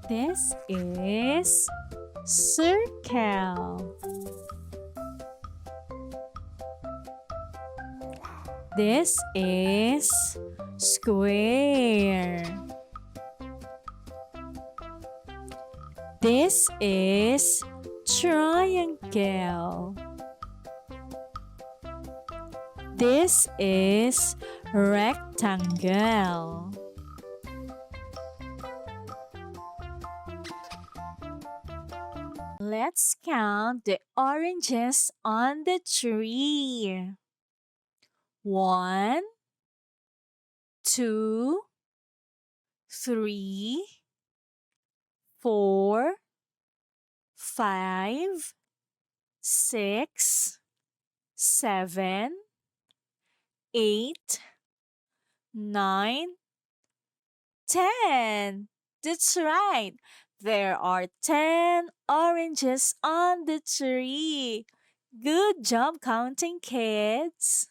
This is circle. This is square. This is triangle. This is rectangle. Let's count the oranges on the tree. 1, 2, 3, 4, 5, 6, 7, 8, 9, 10. That's right. There are 10 oranges on the tree. Good job counting, kids.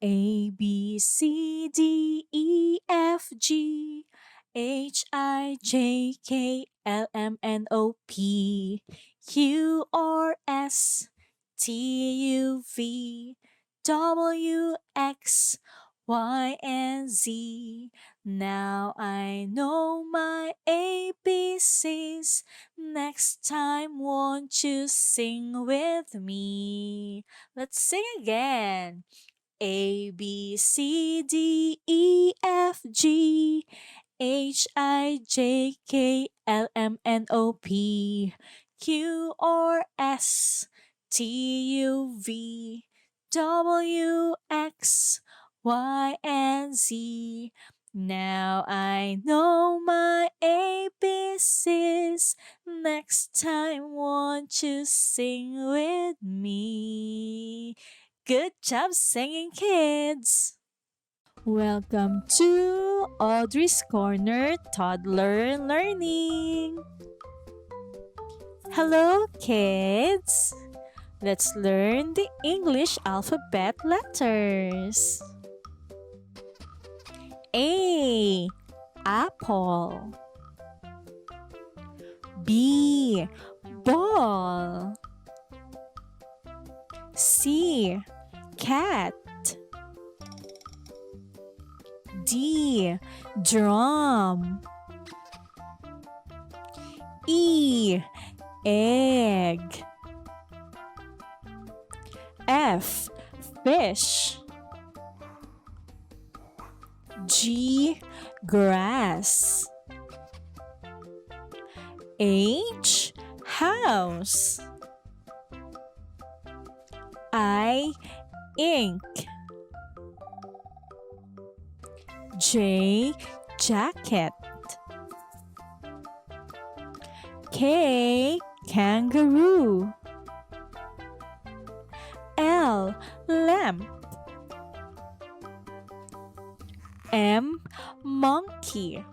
A, B, C, D, E, F, G, H, I, J, K, L, M, N, O, P, Q, R, S, T, U, V, W, X, Y, and Z. Now I know my ABCs. Next time, won't you sing with me? Let's sing again. A, B, C, D, E, F, G, H, I, J, K, L, M, N, O, P, Q, R, S, T, U, V, W, X, Y, and Z. Now I know my ABCs. Next time, won't you sing with me? Good job singing, kids! Welcome to Audrey's Corner-Toddler Learning. Hello, kids! Let's learn the English alphabet letters. A. Apple. B. Ball. C. Cat. D. Drum. E. Egg. F. Fish. G. Grass. H. House. I. Ink. J. Jacket. K. Kangaroo. L. Lamp. M. Monkey.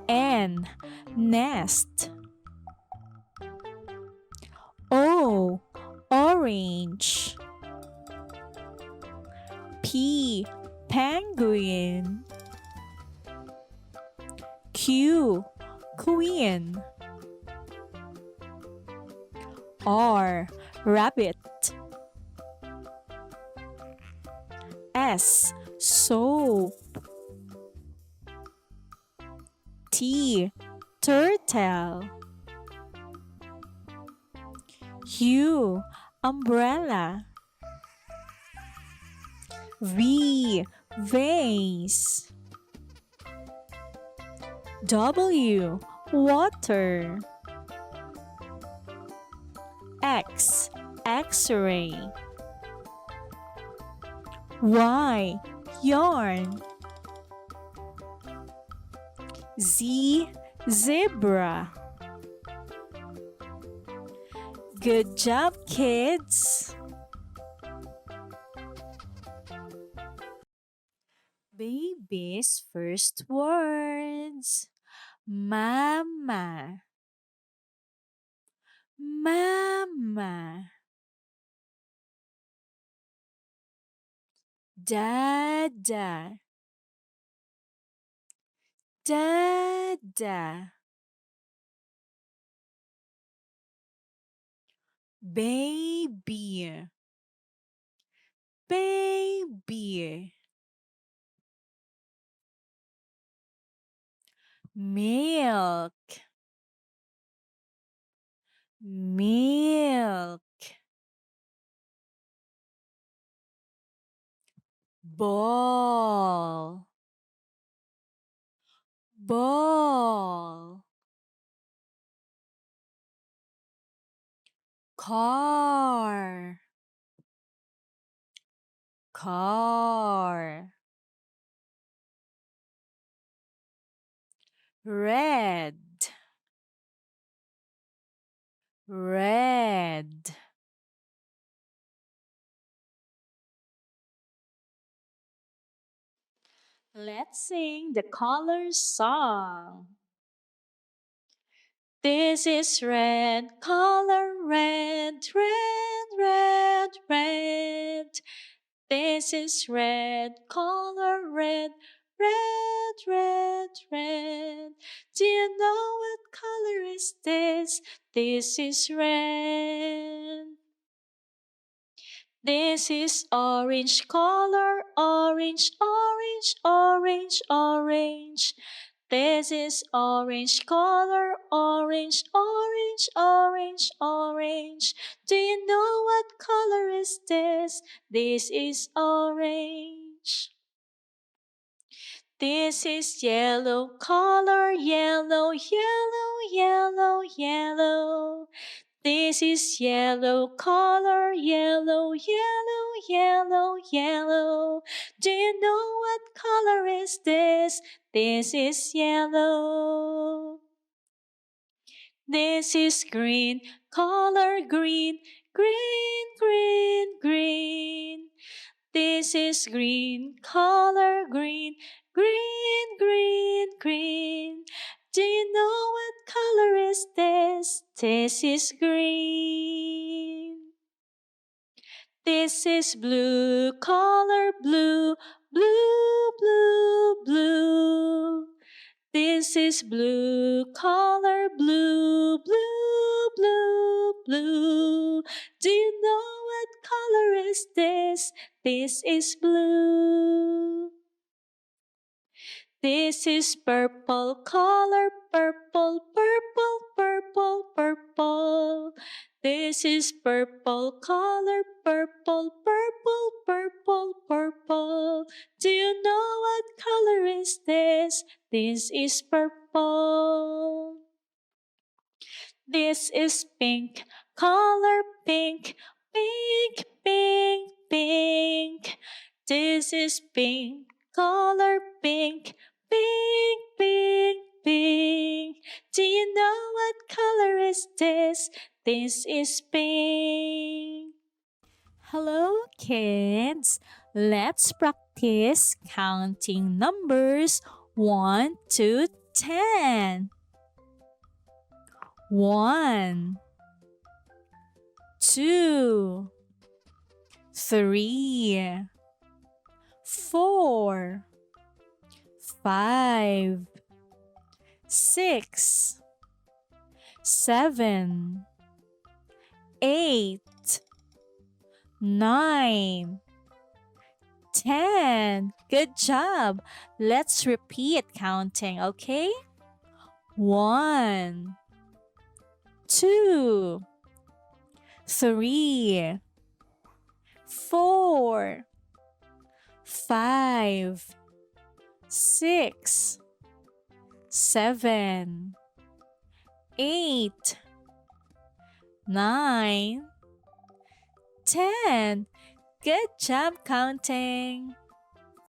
N. Nest. O. Orange. P. Penguin. Q. Queen. R. Rabbit. S. Soap. T. Turtle. U. Umbrella. V. Vase. W. Water. X. X-ray. Y. Yarn. Z. Zebra. Good job, kids! Baby's first words. Mama. Mama. Dada, dada. Baby, baby. Milk, milk. Ball, ball. Car, car. Red, red. Let's sing the colors song. This is red, color red, red, red, red. This is red, color red, red, red, red. Do you know what color is this? This is red. This is orange color, orange, orange, orange, orange. This is orange color, orange, orange, orange, orange. Do you know what color is this? This is orange. This is yellow color, yellow, yellow, yellow, yellow. This is yellow color, yellow, yellow, yellow, yellow. Do you know what color is this? This is yellow. This is green color, green, green, green, green. This is green color, green, green, green, green. Do you know what color is this? This is green. This is blue color, blue, blue, blue, blue. This is blue color, blue, blue, blue, blue. Do you know what color is this? This is blue. This is purple color, purple, purple, purple, purple. This is purple color, purple, purple, purple, purple. Do you know what color is this? This is purple. This is pink color, pink, pink, pink, pink. This is pink color, pink, pink, pink, pink. Do you know what color is this? This is pink. Hello, kids. Let's practice counting numbers 1 to 10. 1, 2, 3, 4, 5, 6, 7, 8, 9, 10. Good job. Let's repeat counting, okay? 1, 2, 3, 4, 5, 6, 7, 8, 9, 10. Good job counting.